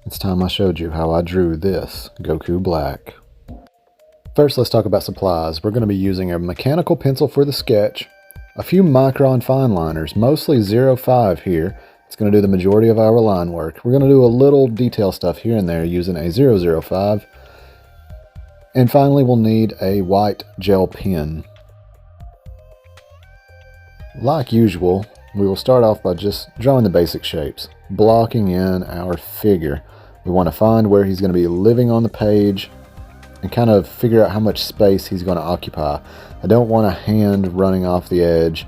It's time I showed you how I drew this Goku Black. First, let's talk about supplies. We're going to be using a mechanical pencil for the sketch, a few Micron fine liners, mostly 0.5 here. It's going to do the majority of our line work. We're going to do a little detail stuff here and there using a 0.05. And finally, we'll need a white gel pen. Like usual, we will start off by just drawing the basic shapes, blocking in our figure. We want to find where he's going to be living on the page and kind of figure out how much space he's going to occupy. I don't want a hand running off the edge.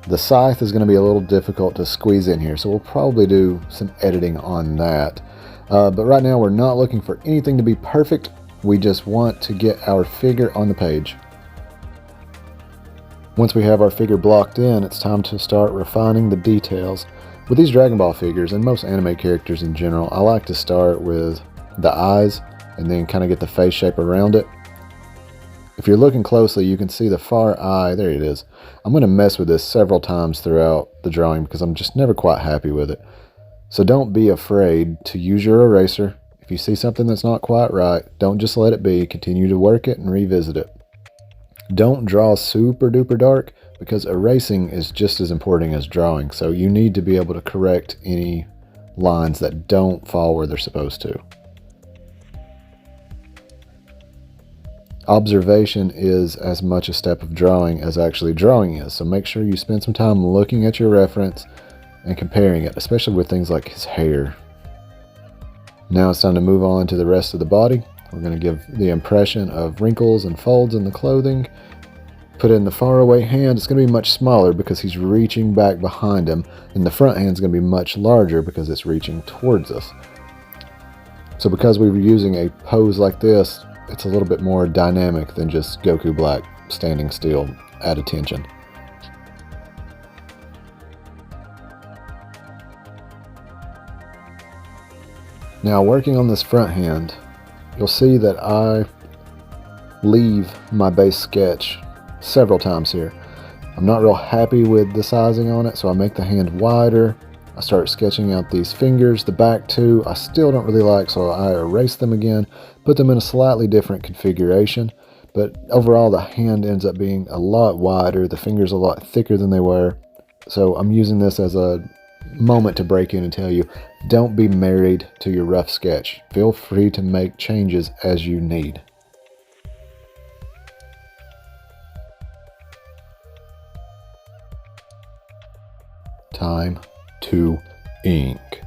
The scythe is going to be a little difficult to squeeze in here, so we'll probably do some editing on that. But right now we're not looking for anything to be perfect. We just want to get our figure on the page. Once we have our figure blocked in, it's time to start refining the details. With these Dragon Ball figures, and most anime characters in general, I like to start with the eyes and then kind of get the face shape around it. If you're looking closely, you can see the far eye. There it is. I'm going to mess with this several times throughout the drawing because I'm just never quite happy with it. So don't be afraid to use your eraser. If you see something that's not quite right, don't just let it be. Continue to work it and revisit it. Don't draw super duper dark because erasing is just as important as drawing. So you need to be able to correct any lines that don't fall where they're supposed to. Observation is as much a step of drawing as actually drawing is. So make sure you spend some time looking at your reference and comparing it, especially with things like his hair. Now it's time to move on to the rest of the body. We're going to give the impression of wrinkles and folds in the clothing. Put in the faraway hand. It's going to be much smaller because he's reaching back behind him, and the front hand is going to be much larger because it's reaching towards us. So because we were using a pose like this, it's a little bit more dynamic than just Goku Black standing still at attention. Now working on this front hand, you'll see that I leave my base sketch several times here. I'm not real happy with the sizing on it, so I make the hand wider. I start sketching out these fingers, the back too. I still don't really like, so I erase them again, put them in a slightly different configuration. But overall, the hand ends up being a lot wider, the fingers a lot thicker than they were. So I'm using this as a moment to break in and tell you, don't be married to your rough sketch. Feel free to make changes as you need. Time to ink.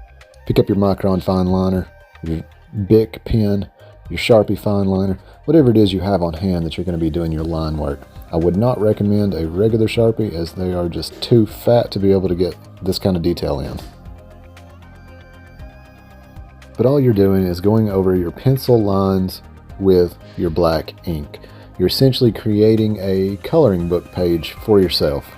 Pick up your Micron fine liner, your Bic pen, your Sharpie fine liner, whatever it is you have on hand that you're going to be doing your line work. I would not recommend a regular Sharpie as they are just too fat to be able to get this kind of detail in. But all you're doing is going over your pencil lines with your black ink. You're essentially creating a coloring book page for yourself.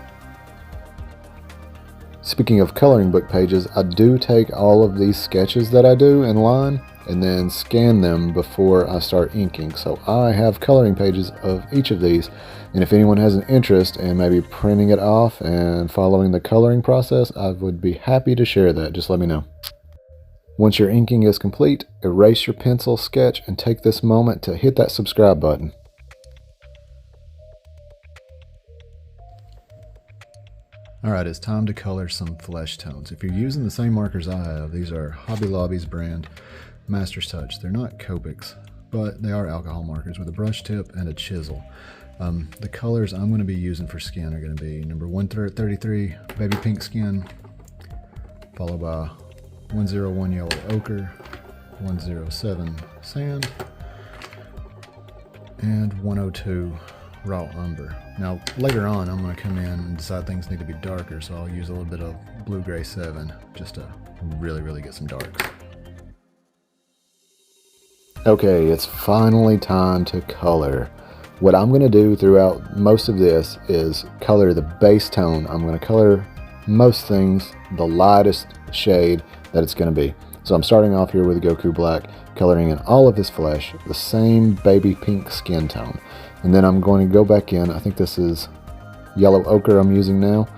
Speaking of coloring book pages, I do take all of these sketches that I do in line and then scan them before I start inking. So I have coloring pages of each of these, and if anyone has an interest in maybe printing it off and following the coloring process, I would be happy to share that. Just let me know. Once your inking is complete, erase your pencil sketch and take this moment to hit that subscribe button. Alright, it's time to color some flesh tones. If you're using the same markers I have, these are Hobby Lobby's brand Master's Touch. They're not Copics, but they are alcohol markers with a brush tip and a chisel. The colors I'm going to be using for skin are going to be number 133 baby pink skin, followed by 101 yellow ochre, 107 sand, and 102 raw umber. Now later on I'm going to come in and decide things need to be darker, so I'll use a little bit of blue-gray 7 just to really get some darks. Okay, it's finally time to color. What I'm going to do throughout most of this is color the base tone. I'm going to color most things the lightest shade that it's going to be. So I'm starting off here with Goku Black, coloring in all of his flesh, the same baby pink skin tone. And then I'm going to go back in, I think this is yellow ochre I'm using now,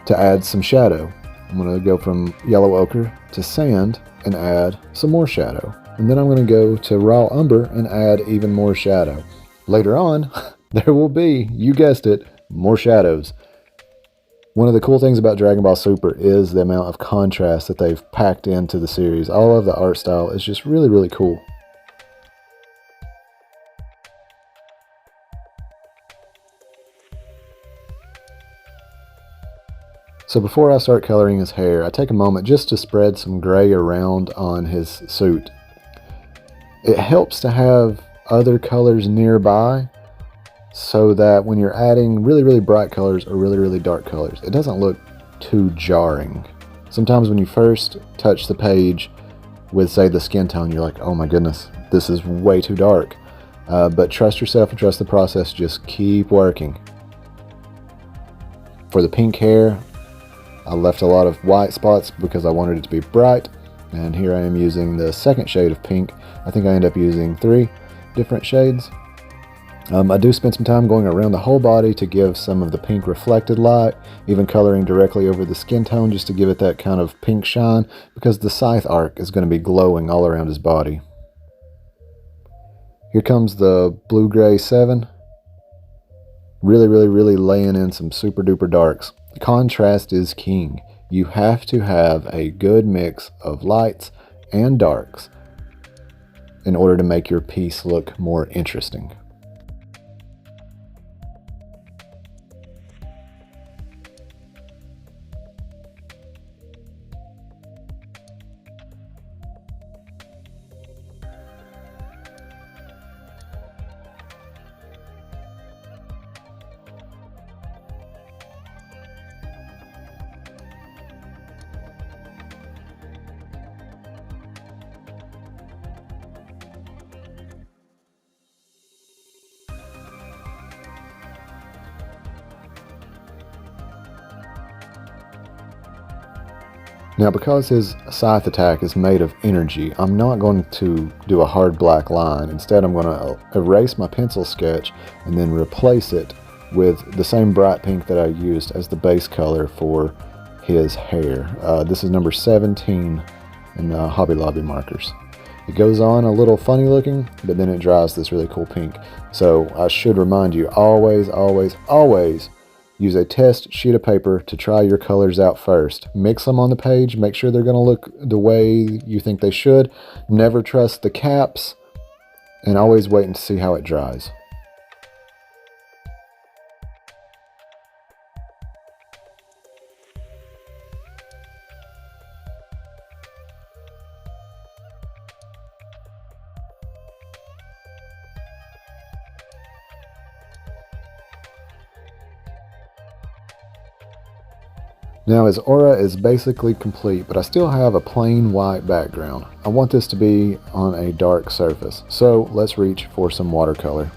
to add some shadow. I'm going to go from yellow ochre to sand, and add some more shadow. And then I'm going to go to raw umber and add even more shadow. Later on, there will be, you guessed it, more shadows. One of the cool things about Dragon Ball Super is the amount of contrast that they've packed into the series. All of the art style is just really, really cool. So before I start coloring his hair, I take a moment just to spread some gray around on his suit. It helps to have other colors nearby so that when you're adding really, really bright colors or really, really dark colors, it doesn't look too jarring. Sometimes when you first touch the page with, say, the skin tone, you're like, oh my goodness, this is way too dark. But trust yourself and trust the process. Just keep working. For the pink hair, I left a lot of white spots because I wanted it to be bright. And here I am using the second shade of pink. I think I end up using 3 different shades. I do spend some time going around the whole body to give some of the pink reflected light, even coloring directly over the skin tone just to give it that kind of pink shine, because the scythe arc is going to be glowing all around his body. Here comes the blue-gray 7. Really, really, really laying in some super duper darks. Contrast is king. You have to have a good mix of lights and darks in order to make your piece look more interesting. Now, because his scythe attack is made of energy, I'm not going to do a hard black line. Instead, I'm going to erase my pencil sketch and then replace it with the same bright pink that I used as the base color for his hair. This is number 17 in the Hobby Lobby markers. It goes on a little funny looking, but then it dries this really cool pink. So I should remind you, always, always, always use a test sheet of paper to try your colors out first. Mix them on the page, make sure they're going to look the way you think they should. Never trust the caps, and always wait and see how it dries. Now his aura is basically complete, but I still have a plain white background. I want this to be on a dark surface, so let's reach for some watercolor.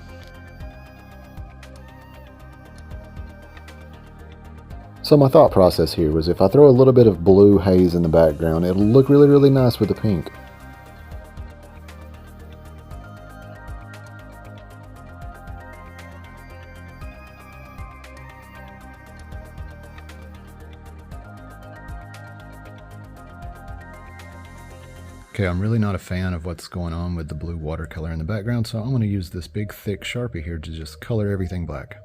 So my thought process here was if I throw a little bit of blue haze in the background, it'll look really, really nice with the pink. Okay, I'm really not a fan of what's going on with the blue watercolor in the background, so I'm going to use this big thick Sharpie here to just color everything black.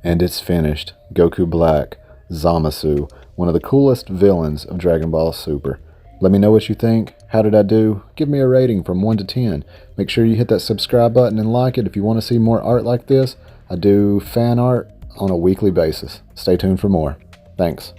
And it's finished. Goku Black, Zamasu, one of the coolest villains of Dragon Ball Super. Let me know what you think. How did I do? Give me a rating from 1 to 10. Make sure you hit that subscribe button and like it if you want to see more art like this. I do fan art on a weekly basis. Stay tuned for more. Thanks.